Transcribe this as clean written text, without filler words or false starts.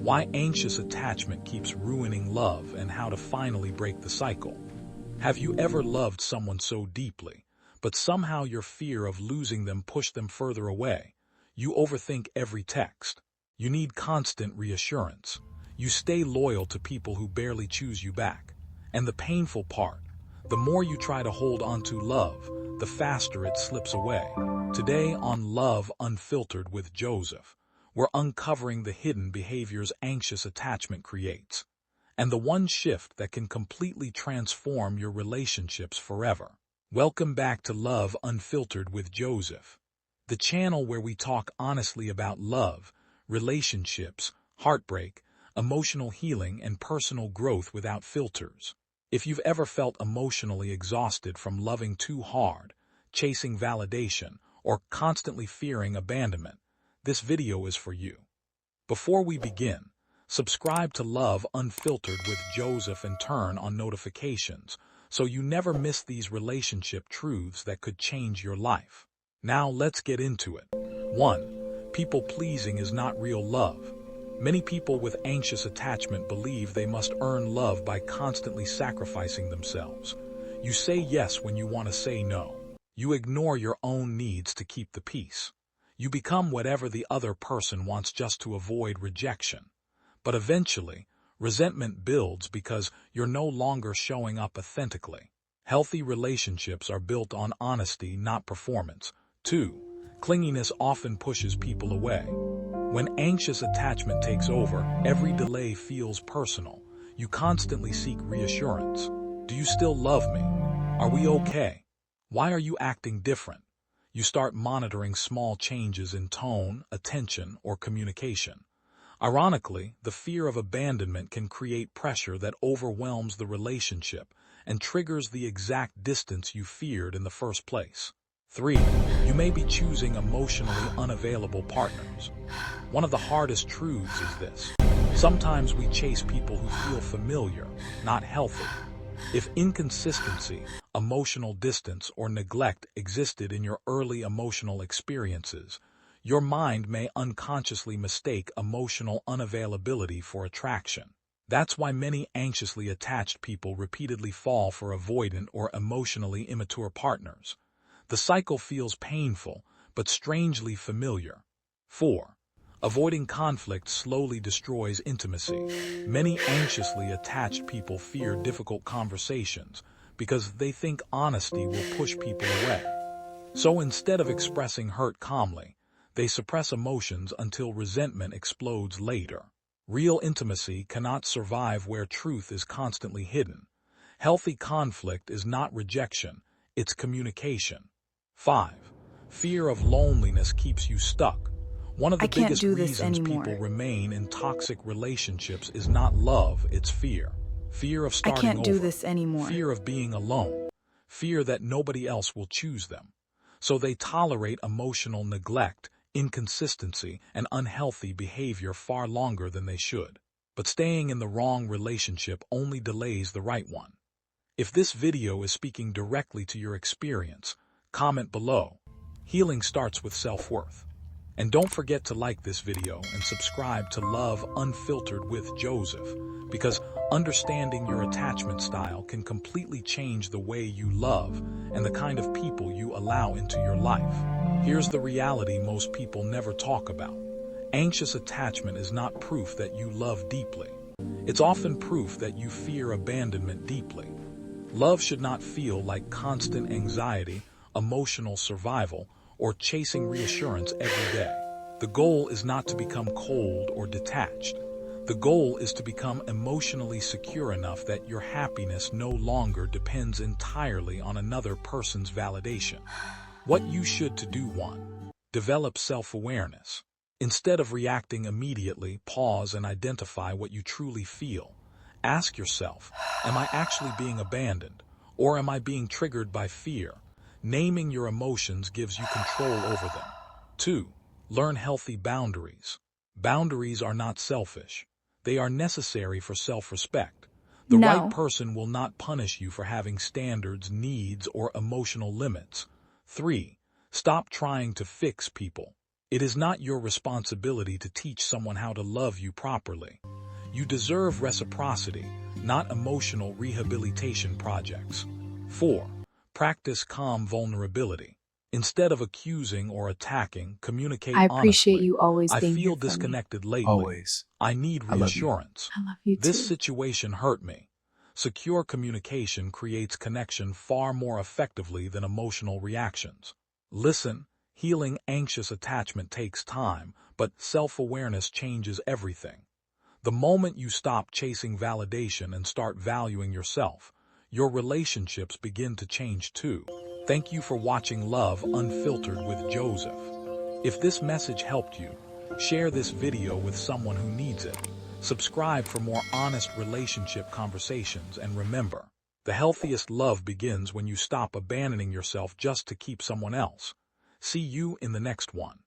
Why anxious attachment keeps ruining love and how to finally break the cycle. Have you ever loved someone so deeply, but somehow your fear of losing them pushed them further away? You overthink every text. You need constant reassurance. You stay loyal to people who barely choose you back. And the painful part, the more you try to hold on to love, the faster it slips away. Today on Love Unfiltered with Joseph, we're uncovering the hidden behaviors anxious attachment creates, and the one shift that can completely transform your relationships forever. Welcome back to Love Unfiltered with Joseph, the channel where we talk honestly about love, relationships, heartbreak, emotional healing, and personal growth without filters. If you've ever felt emotionally exhausted from loving too hard, chasing validation, or constantly fearing abandonment, this video is for you. Before we begin, subscribe to Love Unfiltered with Joseph and turn on notifications so you never miss these relationship truths that could change your life. Now let's get into it. 1. People-pleasing is not real love. Many people with anxious attachment believe they must earn love by constantly sacrificing themselves. You say yes when you want to say no. You ignore your own needs to keep the peace. You become whatever the other person wants just to avoid rejection. But eventually, resentment builds because you're no longer showing up authentically. Healthy relationships are built on honesty, not performance. 2. Clinginess often pushes people away. When anxious attachment takes over, every delay feels personal. You constantly seek reassurance. Do you still love me? Are we okay? Why are you acting different? You start monitoring small changes in tone, attention, or communication. Ironically, the fear of abandonment can create pressure that overwhelms the relationship and triggers the exact distance you feared in the first place. 3. You may be choosing emotionally unavailable partners. One of the hardest truths is this. Sometimes we chase people who feel familiar, not healthy. If inconsistency, emotional distance, or neglect existed in your early emotional experiences, your mind may unconsciously mistake emotional unavailability for attraction. That's why many anxiously attached people repeatedly fall for avoidant or emotionally immature partners. The cycle feels painful, but strangely familiar. 4. Avoiding conflict slowly destroys intimacy. Many anxiously attached people fear difficult conversations because they think honesty will push people away. So instead of expressing hurt calmly, they suppress emotions until resentment explodes later. Real intimacy cannot survive where truth is constantly hidden. Healthy conflict is not rejection, it's communication. 5. Fear of loneliness keeps you stuck. One of the biggest reasons people remain in toxic relationships is not love, it's fear. Fear of starting over. Fear of being alone. Fear that nobody else will choose them. So they tolerate emotional neglect, inconsistency, and unhealthy behavior far longer than they should. But staying in the wrong relationship only delays the right one. If this video is speaking directly to your experience, comment below. Healing starts with self-worth. And don't forget to like this video and subscribe to Love Unfiltered with Joseph, because understanding your attachment style can completely change the way you love and the kind of people you allow into your life. Here's the reality most people never talk about. Anxious attachment is not proof that you love deeply. It's often proof that you fear abandonment deeply. Love should not feel like constant anxiety, emotional survival, or chasing reassurance every day. The goal is not to become cold or detached. The goal is to become emotionally secure enough that your happiness no longer depends entirely on another person's validation. What you should to do: 1. Develop self-awareness. Instead of reacting immediately, pause and identify what you truly feel. Ask yourself, am I actually being abandoned, or am I being triggered by fear? Naming your emotions gives you control over them. 2. Learn healthy boundaries. Boundaries are not selfish. They are necessary for self-respect. The right person will not punish you for having standards, needs, or emotional limits. 3. Stop trying to fix people. It is not your responsibility to teach someone how to love you properly. You deserve reciprocity, not emotional rehabilitation projects. 4. Practice calm vulnerability. Instead of accusing or attacking, communicate I appreciate honestly. you always I being feel here for me. disconnected lately. Always. I need I love you. reassurance. I love you too. This situation hurt me. Secure communication creates connection far more effectively than emotional reactions. Listen, healing anxious attachment takes time, but self-awareness changes everything. The moment you stop chasing validation and start valuing yourself, your relationships begin to change too. Thank you for watching Love Unfiltered with Joseph. If this message helped you, share this video with someone who needs it. Subscribe for more honest relationship conversations, and remember, the healthiest love begins when you stop abandoning yourself just to keep someone else. See you in the next one.